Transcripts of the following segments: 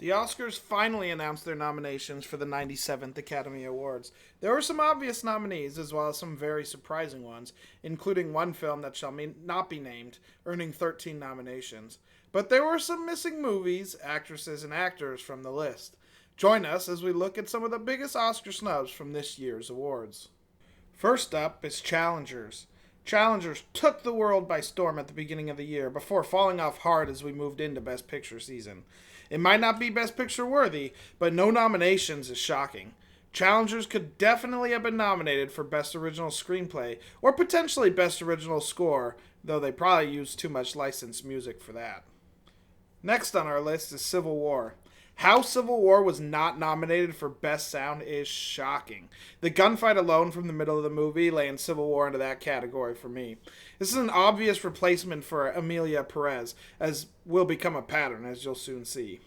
The Oscars finally announced their nominations for the 97th Academy Awards. There were some obvious nominees, as well as some very surprising ones, including one film that shall not be named, earning 13 nominations. But there were some missing movies, actresses, and actors from the list. Join us as we look at some of the biggest Oscar snubs from this year's awards. First up is Challengers. Challengers took the world by storm at the beginning of the year before falling off hard as we moved into Best Picture season. It might not be Best Picture worthy, but no nominations is shocking. Challengers could definitely have been nominated for Best Original Screenplay or potentially Best Original Score, though they probably used too much licensed music for that. Next on our list is Civil War. How Civil War was not nominated for Best Sound is shocking. The gunfight alone from the middle of the movie laying Civil War into that category for me. This is an obvious replacement for Emilia Perez, as will become a pattern, as you'll soon see.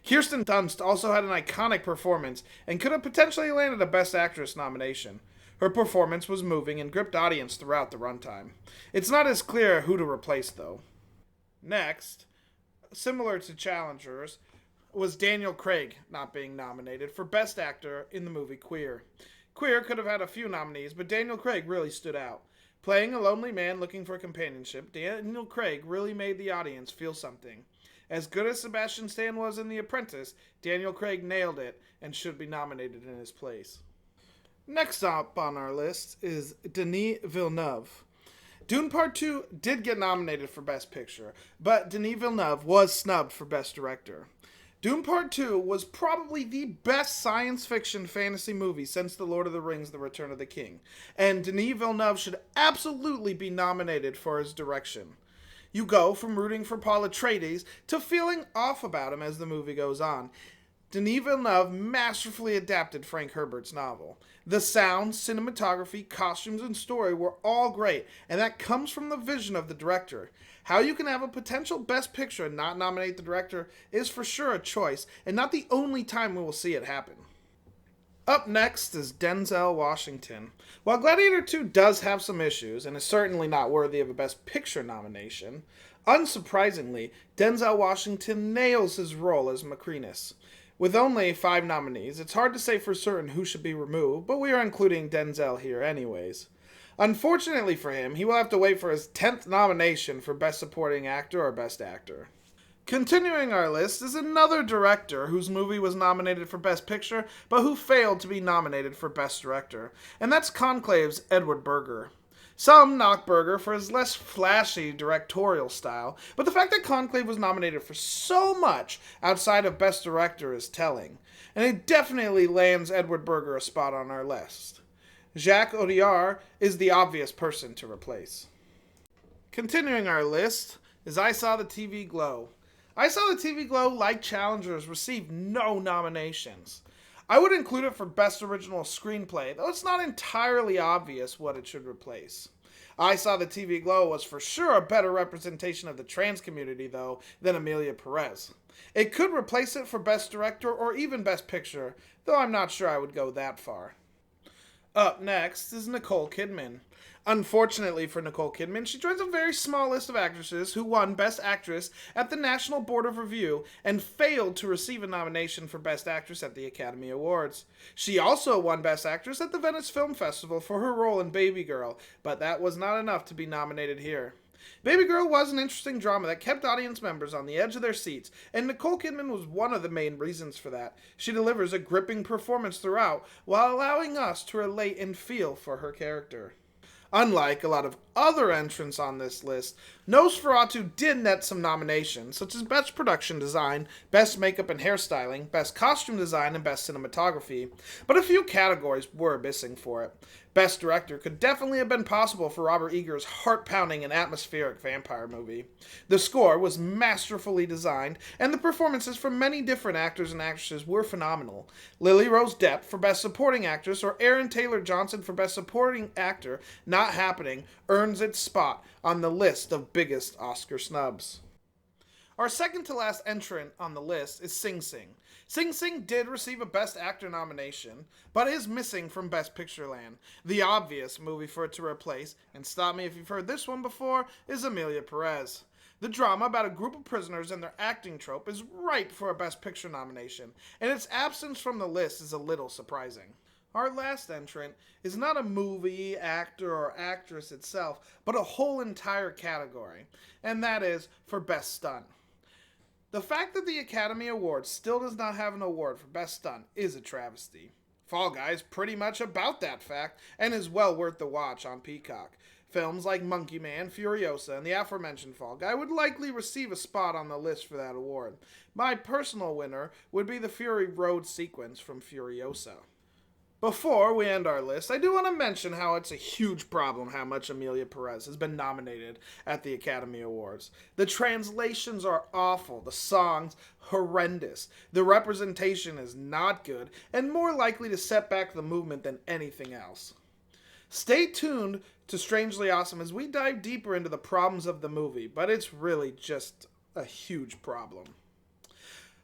Kirsten Dunst also had an iconic performance and could have potentially landed a Best Actress nomination. Her performance was moving and gripped audience throughout the runtime. It's not as clear who to replace, though. Next, similar to Challengers, was Daniel Craig not being nominated for Best Actor in the movie Queer. Queer could have had a few nominees, but Daniel Craig really stood out. Playing a lonely man looking for companionship, Daniel Craig really made the audience feel something. As good as Sebastian Stan was in The Apprentice, Daniel Craig nailed it and should be nominated in his place. Next up on our list is Denis Villeneuve. Dune Part 2 did get nominated for Best Picture, but Denis Villeneuve was snubbed for Best Director. Dune Part 2 was probably the best science fiction fantasy movie since The Lord of the Rings: The Return of the King, and Denis Villeneuve should absolutely be nominated for his direction. You go from rooting for Paul Atreides to feeling off about him as the movie goes on. Denis Villeneuve masterfully adapted Frank Herbert's novel. The sound, cinematography, costumes, and story were all great, and that comes from the vision of the director. How you can have a potential Best Picture and not nominate the director is for sure a choice, and not the only time we will see it happen. Up next is Denzel Washington. While Gladiator 2 does have some issues, and is certainly not worthy of a Best Picture nomination, unsurprisingly, Denzel Washington nails his role as Macrinus. With only 5 nominees, it's hard to say for certain who should be removed, but we are including Denzel here anyways. Unfortunately for him, he will have to wait for his 10th nomination for Best Supporting Actor or Best Actor. Continuing our list is another director whose movie was nominated for Best Picture, but who failed to be nominated for Best Director, and that's Conclave's Edward Berger. Some knock Berger for his less flashy directorial style, but the fact that Conclave was nominated for so much outside of Best Director is telling, and it definitely lands Edward Berger a spot on our list. Jacques Audiard is the obvious person to replace. Continuing our list is I Saw the TV Glow. I Saw the TV Glow, like Challengers, received no nominations. I would include it for Best Original Screenplay, though it's not entirely obvious what it should replace. I Saw the TV Glow was for sure a better representation of the trans community, though, than Emilia Perez. It could replace it for Best Director or even Best Picture, though I'm not sure I would go that far. Up next is Nicole Kidman. Unfortunately for Nicole Kidman, she joins a very small list of actresses who won Best Actress at the National Board of Review and failed to receive a nomination for Best Actress at the Academy Awards. She also won Best Actress at the Venice Film Festival for her role in Baby Girl, but that was not enough to be nominated here. Baby Girl was an interesting drama that kept audience members on the edge of their seats, and Nicole Kidman was one of the main reasons for that. She delivers a gripping performance throughout, while allowing us to relate and feel for her character. Unlike a lot of other entrants on this list, Nosferatu did net some nominations, such as Best Production Design, Best Makeup and Hairstyling, Best Costume Design, and Best Cinematography, but a few categories were missing for it. Best Director could definitely have been possible for Robert Eager's heart-pounding and atmospheric vampire movie. The score was masterfully designed, and the performances from many different actors and actresses were phenomenal. Lily Rose Depp for Best Supporting Actress or Aaron Taylor Johnson for Best Supporting Actor, not happening, earns its spot on the list of biggest Oscar snubs. Our second to last entrant on the list is Sing Sing. Sing Sing did receive a Best Actor nomination, but is missing from Best Picture land. The obvious movie for it to replace, and stop me if you've heard this one before, is Emilia Perez. The drama about a group of prisoners and their acting trope is ripe for a Best Picture nomination, and its absence from the list is a little surprising. Our last entrant is not a movie, actor, or actress itself, but a whole entire category, and that is for Best Stunt. The fact that the Academy Awards still does not have an award for Best Stunt is a travesty. Fall Guy is pretty much about that fact and is well worth the watch on Peacock. Films like Monkey Man, Furiosa, and the aforementioned Fall Guy would likely receive a spot on the list for that award. My personal winner would be the Fury Road sequence from Furiosa. Before we end our list, I do want to mention how it's a huge problem how much Emilia Perez has been nominated at the Academy Awards. The translations are awful, the songs horrendous, the representation is not good, and more likely to set back the movement than anything else. Stay tuned to Strangely Awesome as we dive deeper into the problems of the movie, but it's really just a huge problem.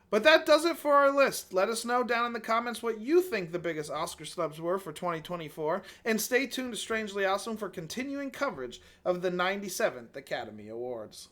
But that does it for our list. Let us know down in the comments what you think the biggest Oscar snubs were for 2024, and stay tuned to Strangely Awesome for continuing coverage of the 97th Academy Awards.